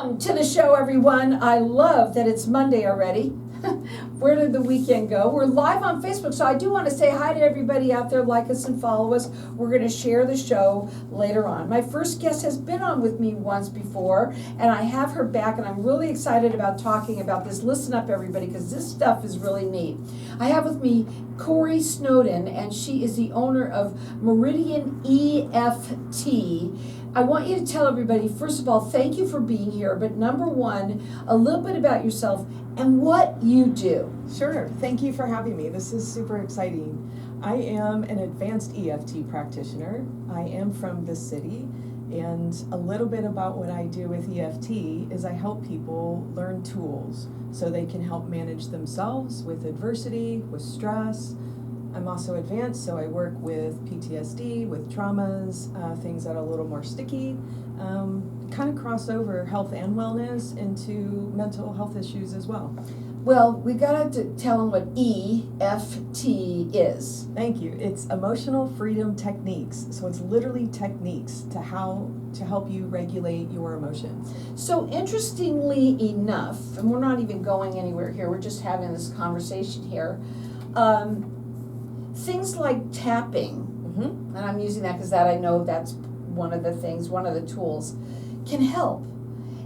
Welcome to the show, everyone. I love that it's Monday already. Where did the weekend go? We're live on Facebook, so I do want to say hi to everybody out there. Like us and follow us. We're going to share the show later on. My first guest has been on with me once before, and I have her back, and I'm really excited about talking about this. Listen up, everybody, because this stuff is really neat. I have with me Corey Snowden, and she is the owner of Meridian EFT. I want you to tell everybody, first of all, thank you for being here, but number one, a little bit about yourself and what you do. Sure. Thank you for having me. This is super exciting. I am an advanced EFT practitioner. I am from the city, and a little bit about what I do with EFT is I help people learn tools so they can help manage themselves with adversity, with stress. I'm also advanced, so I work with PTSD, with traumas, things that are a little more sticky, kind of cross over health and wellness into mental health issues as well. Well, we got to tell them what EFT is. Thank you. It's emotional freedom techniques. So it's literally techniques to help you regulate your emotions. So interestingly enough, and we're not even going anywhere here, we're just having this conversation here, things like tapping, and I'm using that because that I know that's one of the things, one of the tools, can help.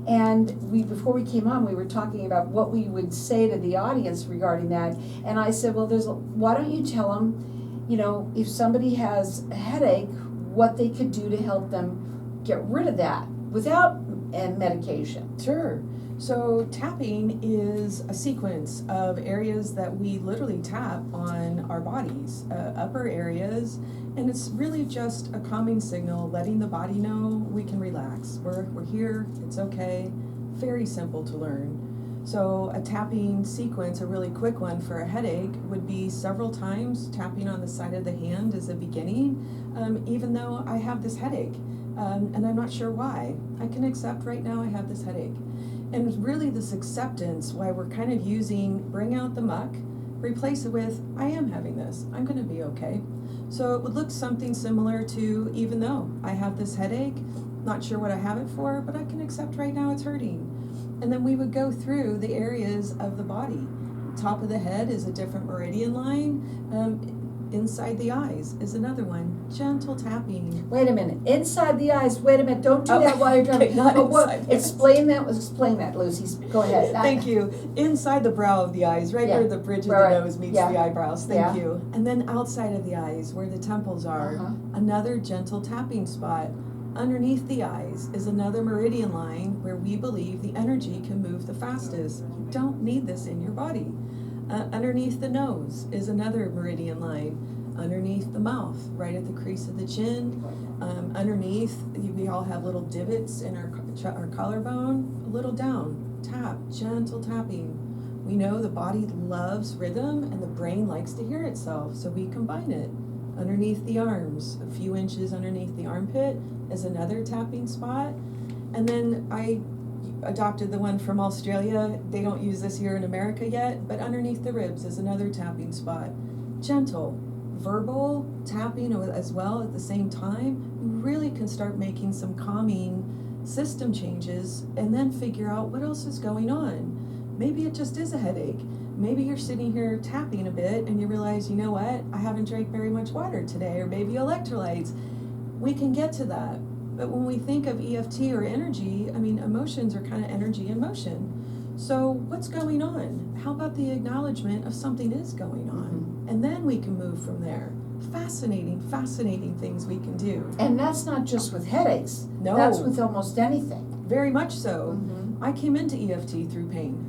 And before we came on, we were talking about what we would say to the audience regarding that. And I said, well, why don't you tell them, if somebody has a headache, what they could do to help them get rid of that without medication. Sure. So tapping is a sequence of areas that we literally tap on our bodies, upper areas, and it's really just a calming signal, letting the body know we can relax. We're here, it's okay, very simple to learn. So a tapping sequence, a really quick one for a headache, would be several times tapping on the side of the hand as a beginning, even though I have this headache, and I'm not sure why. I can accept right now I have this headache. And really this acceptance, why we're kind of using bring out the muck, replace it with I am having this, I'm going to be okay. So it would look something similar to even though I have this headache, not sure what I have it for, but I can accept right now it's hurting. And then we would go through the areas of the body. Top of the head is a different meridian line. Inside the eyes is another one. Gentle tapping. Wait a minute. Inside the eyes. Wait a minute. Don't do that while you're driving. Explain that, Lucy. Go ahead. Thank you. Inside the brow of the eyes, right where the bridge of the nose meets the eyebrows. Thank you. And then outside of the eyes, where the temples are, another gentle tapping spot. Underneath the eyes is another meridian line where we believe the energy can move the fastest. You don't need this in your body. Underneath the nose is another meridian line. Underneath the mouth, right at the crease of the chin. Underneath, we all have little divots in our collarbone. A little down, tap, gentle tapping. We know the body loves rhythm and the brain likes to hear itself, so we combine it. Underneath the arms, a few inches underneath the armpit is another tapping spot. And then I adopted the one from Australia. They don't use this here in America yet, but underneath the ribs is another tapping spot. Gentle, verbal tapping as well at the same time. You really can start making some calming system changes and then figure out what else is going on. Maybe it just is a headache. Maybe you're sitting here tapping a bit and you realize, you know what, I haven't drank very much water today, or maybe electrolytes. We can get to that. But when we think of EFT or energy, emotions are kind of energy in motion. So what's going on? How about the acknowledgement of something is going on? And then we can move from there. Fascinating things we can do. And that's not just with headaches. No. That's with almost anything. Very much so. I came into EFT through pain.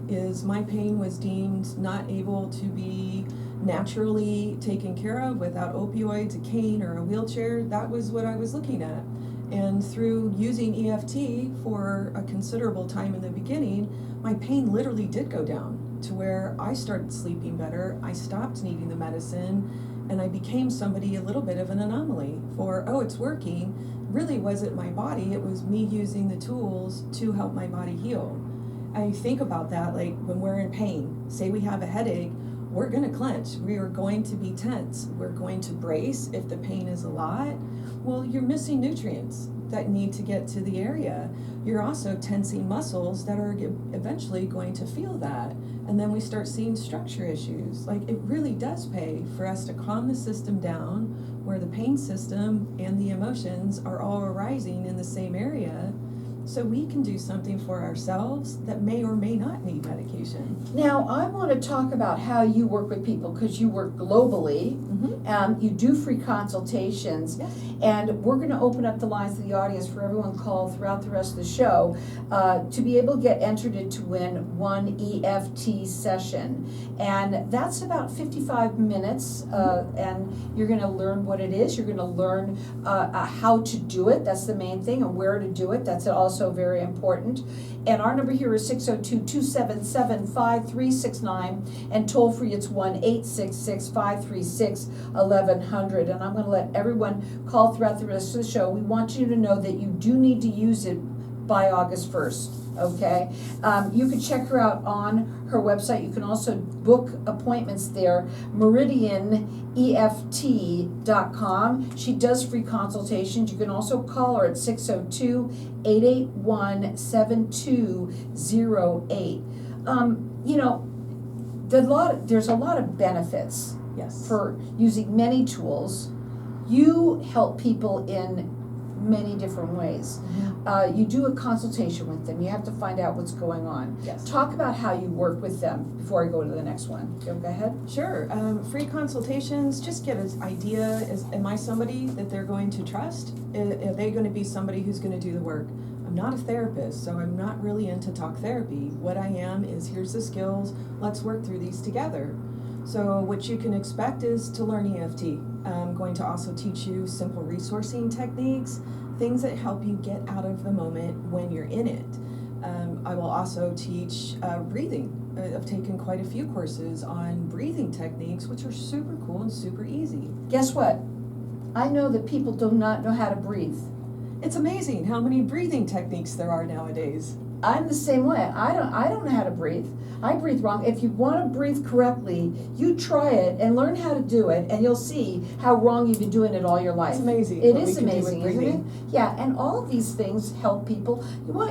My pain was deemed not able to be naturally taken care of without opioids, a cane, or a wheelchair. That was what I was looking at. And through using EFT for a considerable time in the beginning, my pain literally did go down to where I started sleeping better. I stopped needing the medicine, and I became somebody a little bit of an anomaly for, it's working. Really wasn't my body, it was me using the tools to help my body heal. I think about that like when we're in pain. Say we have a headache, we're going to clench. We are going to be tense. We're going to brace if the pain is a lot. Well, you're missing nutrients. that need to get to the area. You're also tensing muscles that are eventually going to feel that. And then we start seeing structure issues. Like, it really does pay for us to calm the system down where the pain system and the emotions are all arising in the same area, so we can do something for ourselves that may or may not need medication. Now, I want to talk about how you work with people, because you work globally. You do free consultations. Yes. And we're going to open up the lines to the audience for everyone called throughout the rest of the show to be able to get entered in to win one EFT session. And that's about 55 minutes, and you're going to learn what it is. You're going to learn how to do it. That's the main thing, and where to do it. That's also very important. And our number here is 602-277-5369, and toll free it's 1-866-536-1100. And I'm going to let everyone call throughout the rest of the show. We want you to know that you do need to use it by August 1st, okay? You can check her out on her website. You can also book appointments there, meridianeft.com. She does free consultations. You can also call her at 602-881-7208. You know, there's a lot of benefits Yes. for using many tools. You help people in many different ways. You do a consultation with them. You have to find out what's going on. Yes. Talk about how you work with them before I go to the next one. Go ahead. Sure. Free consultations, just get an idea, am I somebody that they're going to trust? Are they going to be somebody who's going to do the work? I'm not a therapist, so I'm not really into talk therapy. What I am is, here's the skills, let's work through these together. So what you can expect is to learn EFT. I'm going to also teach you simple resourcing techniques, things that help you get out of the moment when you're in it. I will also teach breathing. I've taken quite a few courses on breathing techniques, which are super cool and super easy. Guess what? I know that people do not know how to breathe. It's amazing how many breathing techniques there are nowadays. I'm the same way. I don't know how to breathe. I breathe wrong. If you want to breathe correctly, you try it and learn how to do it, and you'll see how wrong you've been doing it all your life. It's amazing. It what is we can do with amazing, isn't it? breathing. Yeah, and all of these things help people.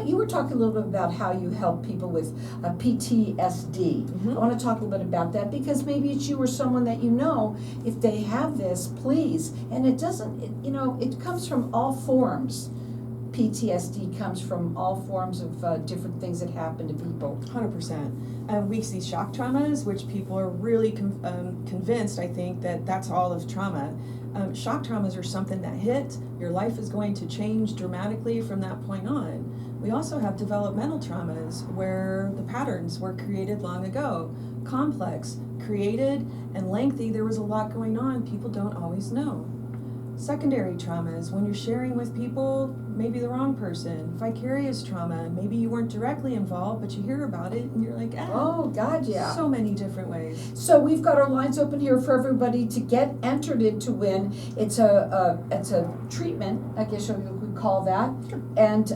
You were talking a little bit about how you help people with PTSD. I want to talk a little bit about that, because maybe it's you or someone that you know. If they have this, please. And it doesn't, it comes from all forms. PTSD comes from all forms of different things that happen to people. 100%. We see shock traumas, which people are really convinced, I think, that that's all of trauma. Shock traumas are something that hit. Your life is going to change dramatically from that point on. We also have developmental traumas where the patterns were created long ago. Complex, created, and lengthy. There was a lot going on. People don't always know. Secondary traumas, when you're sharing with people, maybe the wrong person. Vicarious trauma, maybe you weren't directly involved, but you hear about it and you're like, oh, God, yeah. So many different ways. So we've got our lines open here for everybody to get entered in to win. It's a treatment, I guess you could call that. Sure. And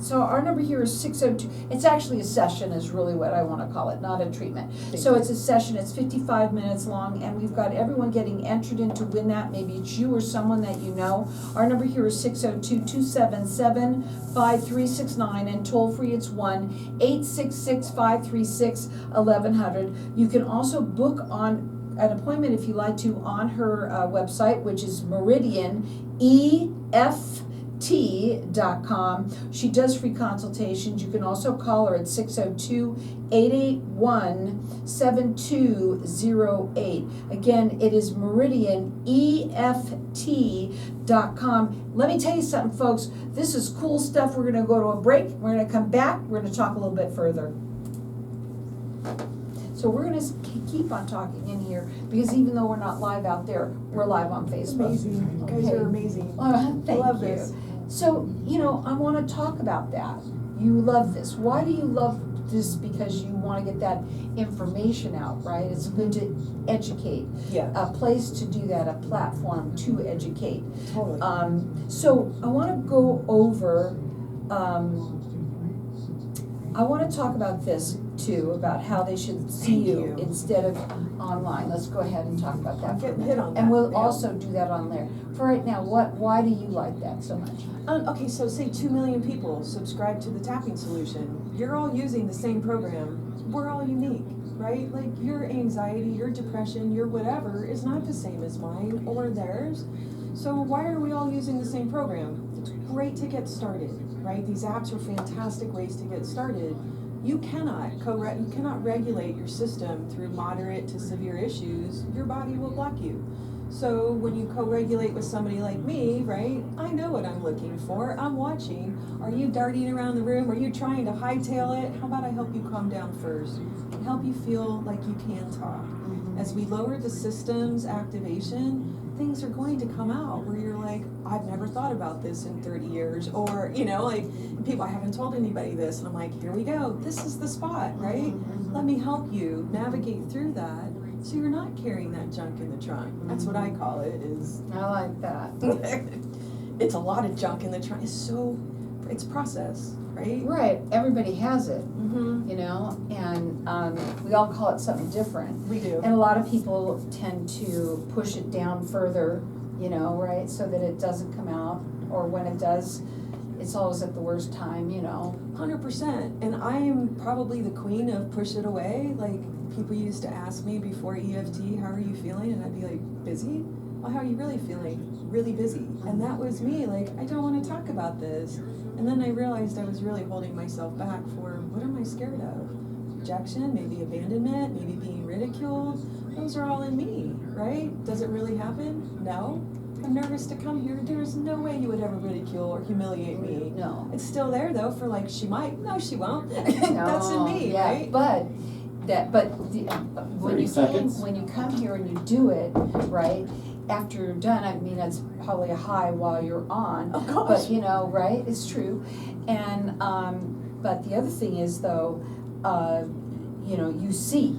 so our number here is 602. It's actually a session is really what I want to call it, not a treatment. So it's a session. It's 55 minutes long, and we've got everyone getting entered in to win that. Maybe it's you or someone that you know. Our number here is 602-277-5369, and toll free it's 1-866-536-1100. You can also book on an appointment if you like to on her website, which is Meridian EFT.com. She does free consultations. You can also call her at 602-881-7208. Again, it is Meridian EFT.com. Let me tell you something, folks. This is cool stuff. We're going to go to a break. We're going to come back. We're going to talk a little bit further. So we're going to keep on talking in here, because even though we're not live out there, we're live on Facebook. Amazing. You guys are amazing. Thank I love you. this. So, I want to talk about that. You love this. Why do you love this? Because you want to get that information out, right? It's good to educate. Yeah. A place to do that, a platform to educate. Totally. So I want to go over I want to talk about this too, about how they should see you instead of online. Let's go ahead and talk about that for a minute. Hit on that. And we'll also do that on there. For right now, why do you like that so much? Okay, so say 2 million people subscribe to the tapping solution. You're all using the same program. We're all unique, right? Like your anxiety, your depression, your whatever is not the same as mine or theirs. So why are we all using the same program? It's great to get started, right? These apps are fantastic ways to get started. You cannot regulate your system through moderate to severe issues. Your body will block you. So when you co-regulate with somebody like me, right, I know what I'm looking for. I'm watching. Are you darting around the room? Are you trying to hightail it? How about I help you calm down first and help you feel like you can talk? As we lower the system's activation, things are going to come out where you're like, I've never thought about this in 30 years. Or, like people, I haven't told anybody this. And I'm like, here we go. This is the spot, right? Let me help you navigate through that. So you're not carrying that junk in the trunk. That's what I call it. I like that. It's a lot of junk in the trunk. It's process, right? Right. Everybody has it, and we all call it something different. We do. And a lot of people tend to push it down further, right, so that it doesn't come out, or when it does, it's always at the worst time, 100%. And I am probably the queen of push it away. Like, people used to ask me before EFT, how are you feeling? And I'd be like, busy? Well, how are you really feeling? Really busy. And that was me, like, I don't want to talk about this. And then I realized I was really holding myself back for, what am I scared of? Rejection, maybe abandonment, maybe being ridiculed. Those are all in me, right? Does it really happen? No. I'm nervous to come here. There's no way you would ever ridicule or humiliate me. No. It's still there though for like, she might. No, she won't. No, That's in me, yeah, right? When you come here and you do it, right, after you're done, I mean, it's probably a high while you're on. Oh gosh. But, right, it's true. And, but the other thing is though, you see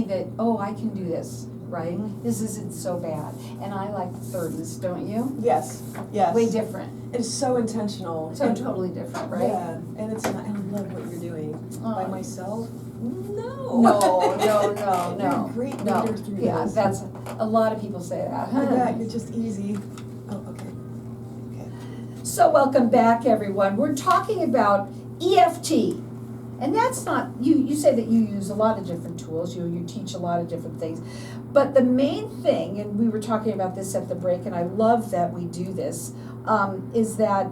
that, oh, I can do this, right? This isn't so bad. And I like burdens, don't you? Yes. Way different. It's so intentional. So totally different, right? Yeah, and it's not, I love what you're doing. By myself? No. No. You're a great leader through this. That's, a lot of people say that. Yeah, you're just easy. Oh, okay. So welcome back, everyone. We're talking about EFT. And that's not, you say that you use a lot of different tools, you teach a lot of different things. But the main thing, and we were talking about this at the break, and I love that we do this, is that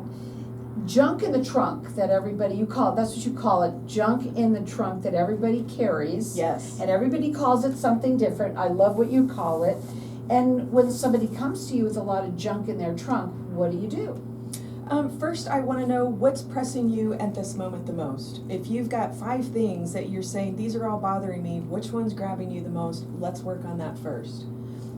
junk in the trunk that everybody, that's what you call it, junk in the trunk that everybody carries. Yes. And everybody calls it something different. I love what you call it. And when somebody comes to you with a lot of junk in their trunk, what do? First, I want to know what's pressing you at this moment the most. If you've got 5 things that you're saying, these are all bothering me, which one's grabbing you the most? Let's work on that first.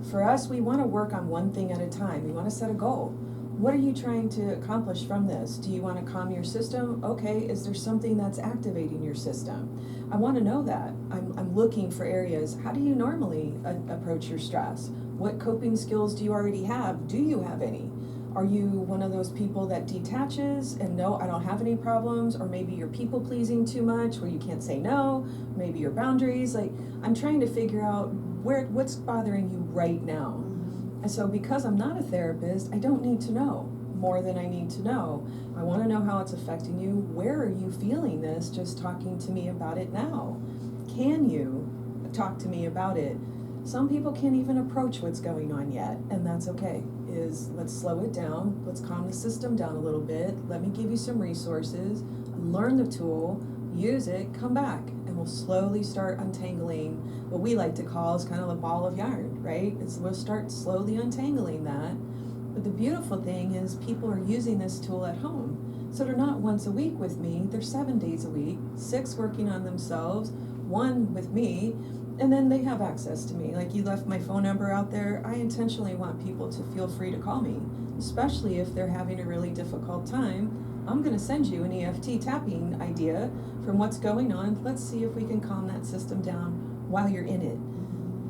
For us, we want to work on one thing at a time. We want to set a goal. What are you trying to accomplish from this? Do you want to calm your system? Okay, is there something that's activating your system? I want to know that. I'm looking for areas. How do you normally approach your stress? What coping skills do you already have? Do you have any? Are you one of those people that detaches and no, I don't have any problems? Or maybe you're people pleasing too much where you can't say no, maybe your boundaries. Like, I'm trying to figure out what's bothering you right now. And so because I'm not a therapist, I don't need to know more than I need to know. I want to know how it's affecting you. Where are you feeling this? Just talking to me about it now. Can you talk to me about it? Some people can't even approach what's going on yet, and that's okay. Let's slow it down. Let's calm the system down a little bit. Let me give you some resources. Learn the tool, use it, come back, and we'll slowly start untangling what we like to call is kind of a ball of yarn, right? We'll start slowly untangling that. But the beautiful thing is people are using this tool at home. So they're not once a week with me, they're 7 days a week, 6 working on themselves, 1 with me, and then they have access to me. Like, you left my phone number out there. I intentionally want people to feel free to call me, especially if they're having a really difficult time. I'm going to send you an EFT tapping idea from what's going on. Let's see if we can calm that system down while you're in it.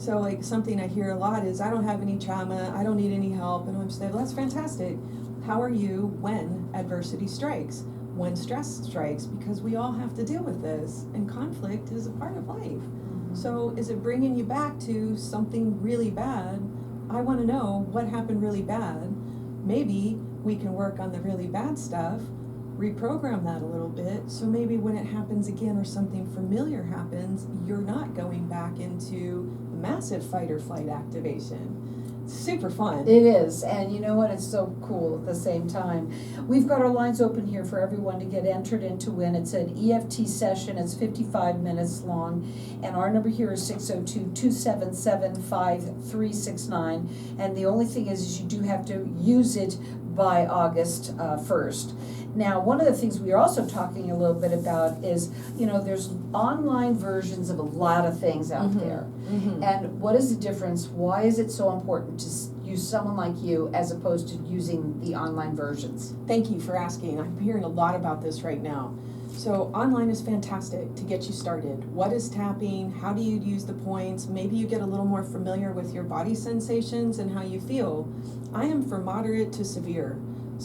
So, like, something I hear a lot is, I don't have any trauma, I don't need any help. And I'm saying, well, that's fantastic. How are you when adversity strikes? when stress strikes, because we all have to deal with this, and conflict is a part of life. So is it bringing you back to something really bad? I want to know what happened really bad. Maybe we can work on the really bad stuff, reprogram that a little bit, so maybe when it happens again or something familiar happens, you're not going back into massive fight or flight activation. Super fun. It is, and you know what, it's so cool at the same time. We've got our lines open here for everyone to get entered in to win. It's an EFT session, it's 55 minutes long, and our number here is 602-277-5369, and the only thing is you do have to use it by August 1st. Now, one of the things we are also talking a little bit about is, there's online versions of a lot of things out there. And what is the difference? Why is it so important to use someone like you as opposed to using the online versions? Thank you for asking. I'm hearing a lot about this right now. So online is fantastic to get you started. What is tapping? How do you use the points? Maybe you get a little more familiar with your body sensations and how you feel. I am for moderate to severe.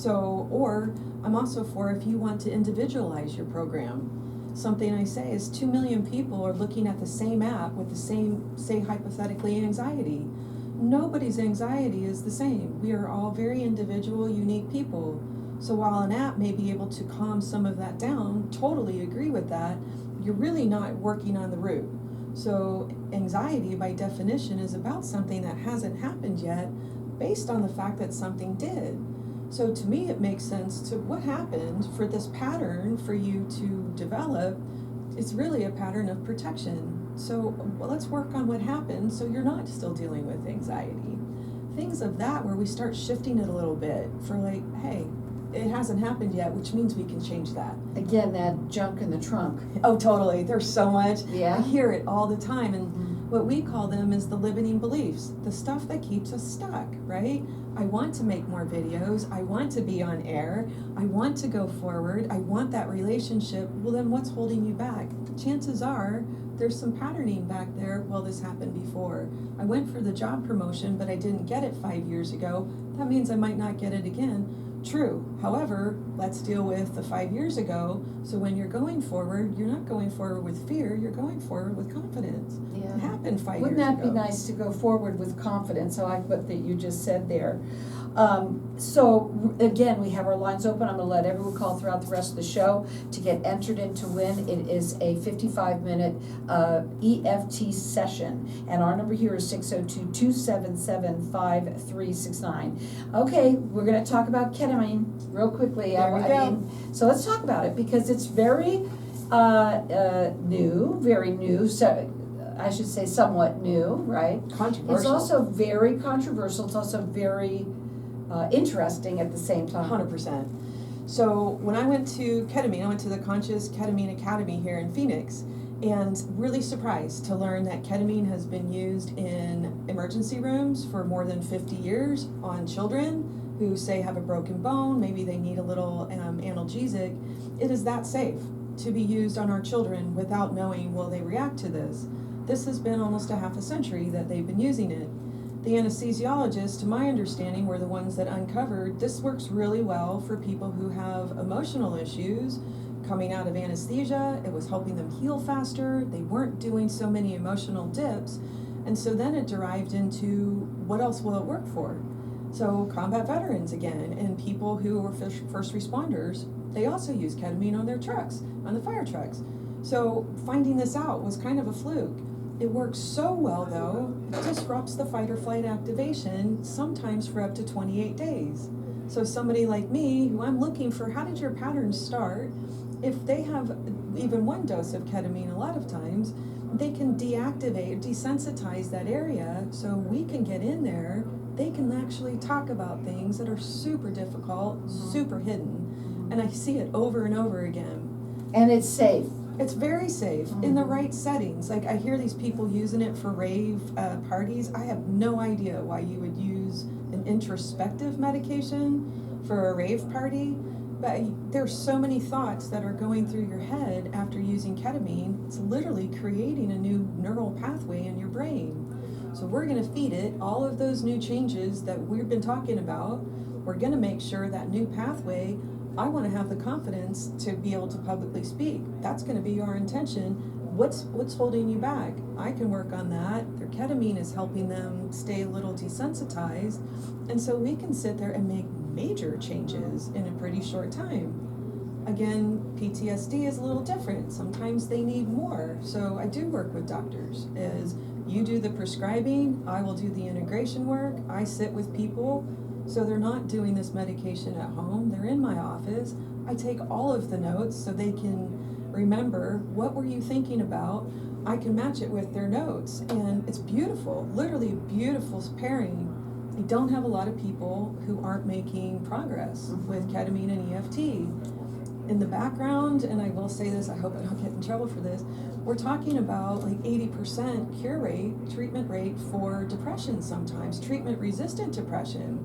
Or I'm also for if you want to individualize your program. Something I say is 2 million people are looking at the same app with the same, say hypothetically, anxiety. Nobody's anxiety is the same. We are all very individual, unique people. So while an app may be able to calm some of that down, totally agree with that, you're really not working on the root. So anxiety by definition is about something that hasn't happened yet based on the fact that something did. So to me it makes sense to what happened for this pattern for you to develop. It's really a pattern of protection. So let's work on what happened so you're not still dealing with anxiety. Things of that where we start shifting it a little bit for hey, it hasn't happened yet, which means we can change that. Again, that junk in the trunk. Oh, totally. There's so much. Yeah. I hear it all the time. And what we call them is the limiting beliefs, the stuff that keeps us stuck, right? I want to make more videos. I want to be on air. I want to go forward. I want that relationship. Well, then what's holding you back? Chances are there's some patterning back there. Well, this happened before. I went for the job promotion, but I didn't get it 5 years ago. That means I might not get it again. True. However, let's deal with the 5 years ago. So when you're going forward, you're not going forward with fear, you're going forward with confidence. Yeah. It happened 5 years ago. Wouldn't that be nice to go forward with confidence? I like what that you just said there. So again, we have our lines open. I'm going to let everyone call throughout the rest of the show to get entered in to win. It is a 55-minute EFT session, and our number here is 602-277-5369. Okay, we're going to talk about ketamine real quickly. There we go. So let's talk about it because it's very new. So I should say somewhat new, right? Controversial. It's also very controversial. It's also very interesting at the same time. 100%. So when I went to ketamine, I went to the Conscious Ketamine Academy here in Phoenix, and really surprised to learn that ketamine has been used in emergency rooms for more than 50 years on children who say have a broken bone, maybe they need a little analgesic. It is that safe to be used on our children without knowing will they react to this. This has been almost a half a century that they've been using it. The anesthesiologists, to my understanding, were the ones that uncovered this works really well for people who have emotional issues coming out of anesthesia. It was helping them heal faster. They weren't doing so many emotional dips. And so then it derived into what else will it work for? So combat veterans again, and people who were first responders, they also use ketamine on their trucks, on the fire trucks. So finding this out was kind of a fluke. It works so well though, it disrupts the fight or flight activation, sometimes for up to 28 days. So somebody like me, who I'm looking for, how did your pattern start? If they have even one dose of ketamine, a lot of times, they can deactivate, desensitize that area so we can get in there. They can actually talk about things that are super difficult, super hidden. And I see it over and over again. And it's safe. It's very safe in the right settings. Like I hear these people using it for rave parties. I have no idea why you would use an introspective medication for a rave party. But there's so many thoughts that are going through your head after using ketamine. It's literally creating a new neural pathway in your brain. So we're going to feed it all of those new changes that we've been talking about. We're going to make sure that new pathway I want to have the confidence to be able to publicly speak. That's going to be our intention. What's holding you back? I can work on that. Their ketamine is helping them stay a little desensitized. And so we can sit there and make major changes in a pretty short time. Again, PTSD is a little different. Sometimes they need more. So I do work with doctors. Is you do the prescribing, I will do the integration work. I sit with people so they're not doing this medication at home. They're in my office. I take all of the notes so they can remember, what were you thinking about? I can match it with their notes, and it's beautiful, literally a beautiful pairing. I don't have a lot of people who aren't making progress with ketamine and EFT. In the background, and I will say this, I hope I don't get in trouble for this, we're talking about like 80% cure rate, treatment rate for depression sometimes, treatment-resistant depression.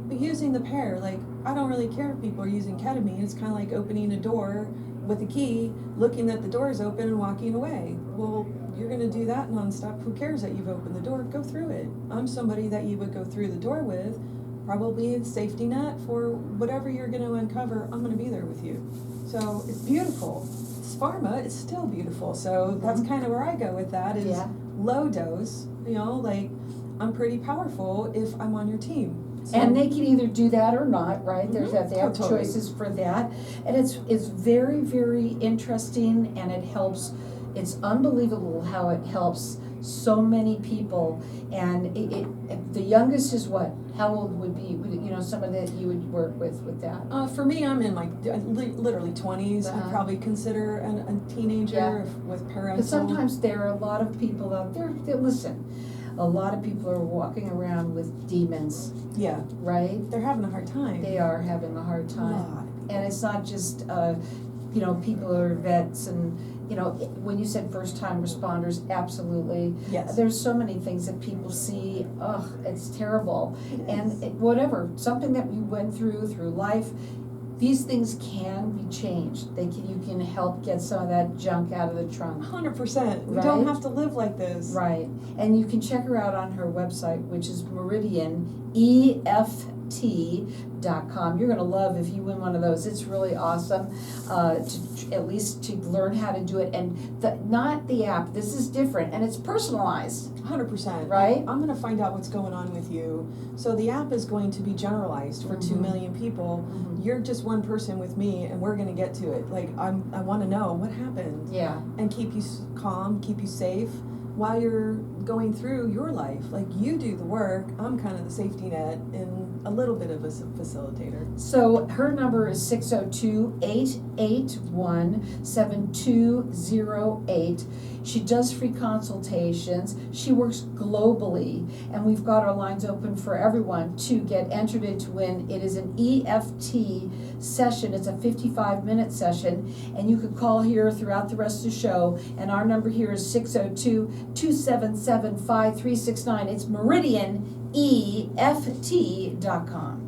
But using the pair, like, I don't really care if people are using ketamine. It's kind of like opening a door with a key, looking that the door is open and walking away. Well, you're going to do that nonstop. Who cares that you've opened the door? Go through it. I'm somebody that you would go through the door with, probably a safety net for whatever you're going to uncover. I'm going to be there with you. So it's beautiful. It's pharma. It's still beautiful. So that's kind of where I go with that is low dose. You know, like, I'm pretty powerful if I'm on your team. So, and they can either do that or not, right? There's that, they have choices for that. And it's very, very interesting, and it helps. It's unbelievable how it helps so many people. And the youngest is what? How old would be, you know, someone that you would work with that? For me, I'm in my literally 20s. I'd probably consider a teenager with parental. But sometimes there are a lot of people out there that listen. A lot of people are walking around with demons. Yeah. Right? They're having a hard time. They are having a hard time. And it's not just, you know, people who are vets and, you know, when you said first-time responders, absolutely. Yes. There's so many things that people see, it's terrible. And whatever, something that we went through life, these things can be changed. You can help get some of that junk out of the trunk. 100%. We don't have to live like this. Right. And you can check her out on her website, which is Meridian EFT.com. You're going to love if you win one of those. It's really awesome, at least to learn how to do it. And not the app. This is different, and it's personalized. 100%. Right? I'm going to find out what's going on with you. So the app is going to be generalized for 2 million people. You're just one person with me, and we're going to get to it. Like, I want to know what happened. Yeah. And keep you calm, keep you safe while you're going through your life. Like, you do the work. I'm kind of the safety net and a little bit of a facilitator. So her number is 602-881-7208. She does free consultations. She works globally, and we've got our lines open for everyone to get entered into win. It is an EFT session. It's a 55-minute session, and you could call here throughout the rest of the show, and our number here is 602-277-5369. It's Meridian EFT.com.